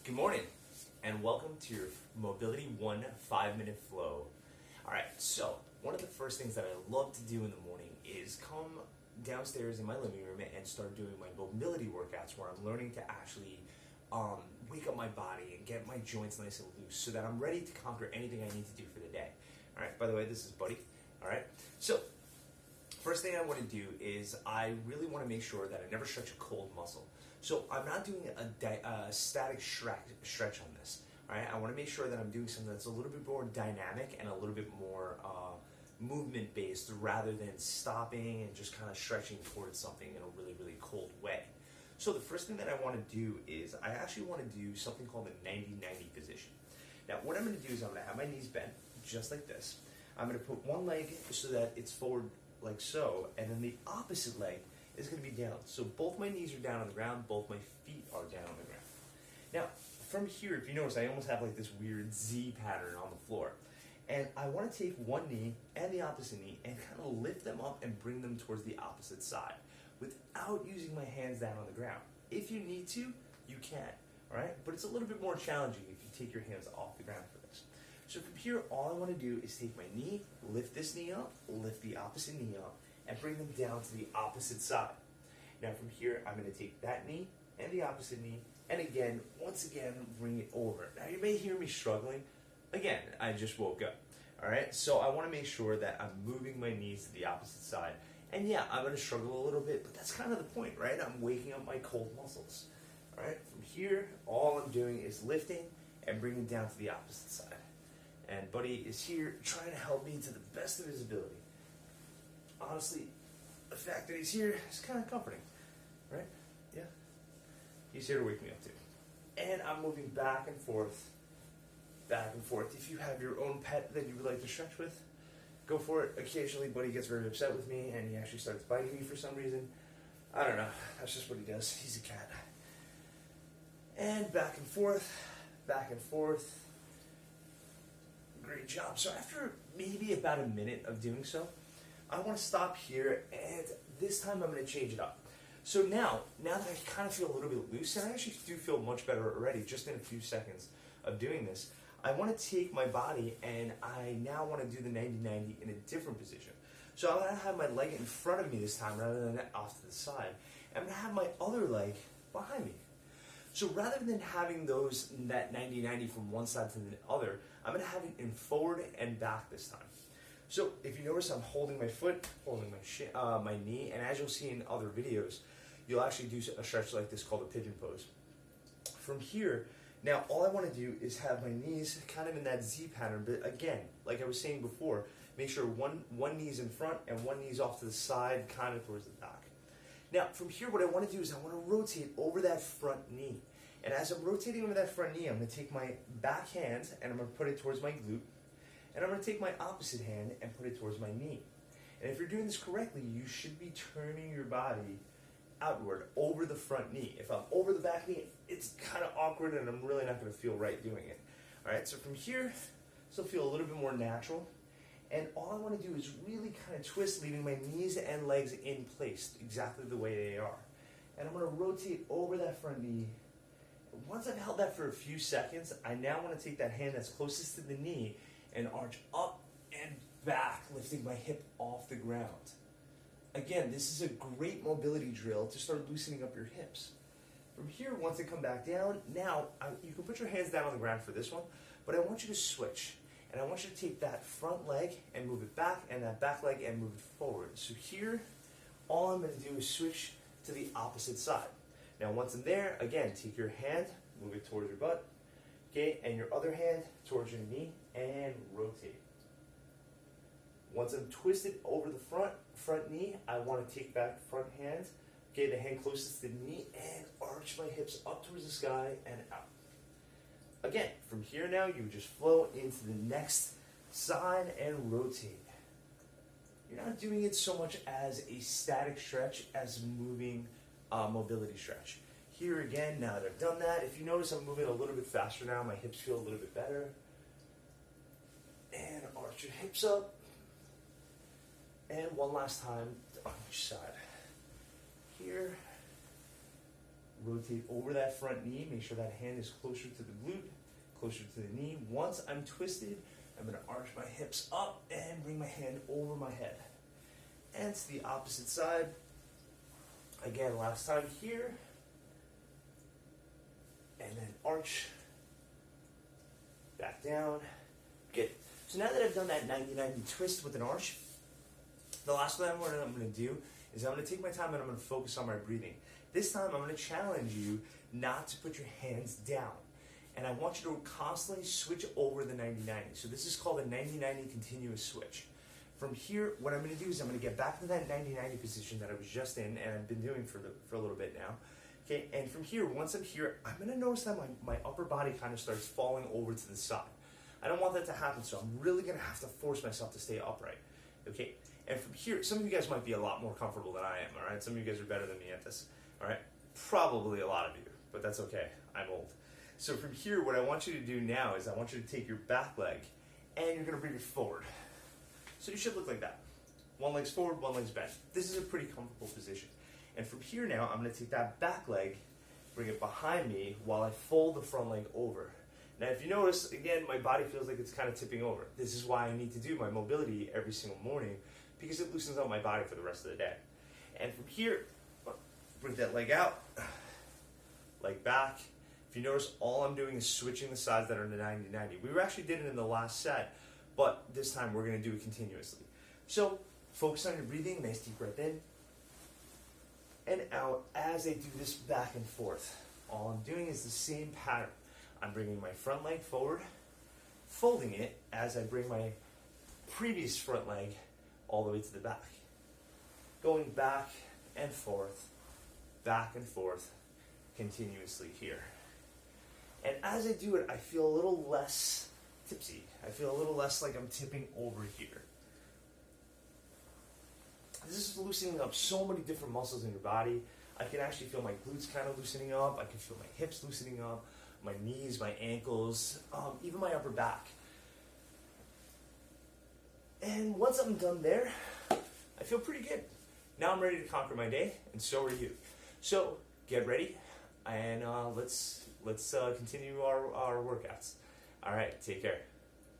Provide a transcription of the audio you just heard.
Good morning, and welcome to your Mobility 1 5-minute flow. All right, so one of the first things that I love to do in the morning is come downstairs in my living room and start doing my mobility workouts where I'm learning to actually wake up my body and get my joints nice and loose so that I'm ready to conquer anything I need to do for the day. All right, by the way, this is Buddy. All right, so first thing I want to do is I really want to make sure that I never stretch a cold muscle. So I'm not doing a static stretch on this. All right, I want to make sure that I'm doing something that's a little bit more dynamic and a little bit more movement based rather than stopping and just kind of stretching towards something in a really, really cold way. So the first thing that I want to do is I actually want to do something called a 90-90 position. Now what I'm going to do is I'm going to have my knees bent just like this. I'm going to put one leg so that it's forward like so, and then the opposite leg is going to be down. So both my knees are down on the ground, both my feet are down on the ground. Now, from here, if you notice, I almost have like this weird Z pattern on the floor. And I want to take one knee and the opposite knee and kind of lift them up and bring them towards the opposite side without using my hands down on the ground. If you need to, you can, all right? But it's a little bit more challenging if you take your hands off the ground for this. So from here, all I want to do is take my knee, lift this knee up, lift the opposite knee up, and bring them down to the opposite side. Now from here, I'm going to take that knee and the opposite knee, and again, once again, bring it over. Now you may hear me struggling. Again, I just woke up. All right, so I want to make sure that I'm moving my knees to the opposite side. And yeah, I'm going to struggle a little bit, but that's kind of the point, right? I'm waking up my cold muscles. All right, from here, all I'm doing is lifting and bringing down to the opposite side. And Buddy is here trying to help me to the best of his ability. Honestly, the fact that he's here is kind of comforting, right? Yeah. He's here to wake me up too. And I'm moving back and forth, back and forth. If you have your own pet that you would like to stretch with, go for it. Occasionally, Buddy gets very upset with me and he actually starts biting me for some reason. I don't know. That's just what he does. He's a cat. And back and forth, back and forth. Great job. So after maybe about a minute of doing so, I want to stop here, and this time I'm going to change it up. So now that I kind of feel a little bit loose, and I actually do feel much better already just in a few seconds of doing this, I want to take my body and I now want to do the 90-90 in a different position. So I'm going to have my leg in front of me this time rather than off to the side. I'm going to have my other leg behind me. So rather than having that 90-90 from one side to the other, I'm going to have it in forward and back this time. So if you notice, I'm holding my foot, holding my knee, and as you'll see in other videos, you'll actually do a stretch like this called a pigeon pose. From here, now all I want to do is have my knees kind of in that Z pattern, but again, like I was saying before, make sure one knee's in front and one knee's off to the side, kind of towards the back. Now, from here, what I want to do is I want to rotate over that front knee. And as I'm rotating over that front knee, I'm going to take my back hand and I'm going to put it towards my glute. And I'm going to take my opposite hand and put it towards my knee. And if you're doing this correctly, you should be turning your body outward over the front knee. If I'm over the back knee, it's kind of awkward and I'm really not going to feel right doing it. All right, so from here, this will feel a little bit more natural. And all I want to do is really kind of twist, leaving my knees and legs in place exactly the way they are. And I'm going to rotate over that front knee. Once I've held that for a few seconds, I now want to take that hand that's closest to the knee and arch up and back, lifting my hip off the ground. Again, this is a great mobility drill to start loosening up your hips. From here, once they come back down, now you can put your hands down on the ground for this one, but I want you to switch. And I want you to take that front leg and move it back, and that back leg and move it forward. So here, all I'm going to do is switch to the opposite side. Now once I'm there, again, take your hand, move it towards your butt, okay, and your other hand towards your knee, and rotate. Once I'm twisted over the front knee, I want to take that front hand, okay, the hand closest to the knee, and arch my hips up towards the sky and out. Again, from here now, you just flow into the next side and rotate. You're not doing it so much as a static stretch as moving mobility stretch. Here again, now that I've done that, if you notice I'm moving a little bit faster now, my hips feel a little bit better. And arch your hips up. And one last time on each side. Here, rotate over that front knee. Make sure that hand is closer to the glute, closer to the knee. Once I'm twisted, I'm going to arch my hips up and bring my hand over my head. And to the opposite side. Again, last time here. And then arch. Back down. Good. So now that I've done that 90-90 twist with an arch, the last one I'm going to do is I'm going to take my time and I'm going to focus on my breathing. This time I'm going to challenge you not to put your hands down. And I want you to constantly switch over the 90-90. So this is called a 90-90 continuous switch. From here, what I'm going to do is I'm going to get back to that 90-90 position that I was just in and I've been doing for a little bit now. Okay, and from here, once I'm here, I'm going to notice that my upper body kind of starts falling over to the side. I don't want that to happen, so I'm really going to have to force myself to stay upright. Okay, and from here, some of you guys might be a lot more comfortable than I am, all right? Some of you guys are better than me at this, all right? Probably a lot of you, but that's okay. I'm old. So from here, what I want you to do now is I want you to take your back leg and you're going to bring it forward. So you should look like that. One leg's forward, one leg's bent. This is a pretty comfortable position. And from here now, I'm going to take that back leg, bring it behind me while I fold the front leg over. Now, if you notice, again, my body feels like it's kind of tipping over. This is why I need to do my mobility every single morning, because it loosens up my body for the rest of the day. And from here, bring that leg out, leg back. If you notice, all I'm doing is switching the sides that are in the 90-90. We actually did it in the last set, but this time we're going to do it continuously. So focus on your breathing, nice deep breath in and out as I do this back and forth. All I'm doing is the same pattern. I'm bringing my front leg forward, folding it as I bring my previous front leg all the way to the back. Going back and forth continuously here. And as I do it, I feel a little less tipsy. I feel a little less like I'm tipping over here. This is loosening up so many different muscles in your body. I can actually feel my glutes kind of loosening up. I can feel my hips loosening up, my knees, my ankles, even my upper back. And once I'm done there, I feel pretty good. Now I'm ready to conquer my day, and so are you. So get ready, and let's continue our workouts. All right, take care.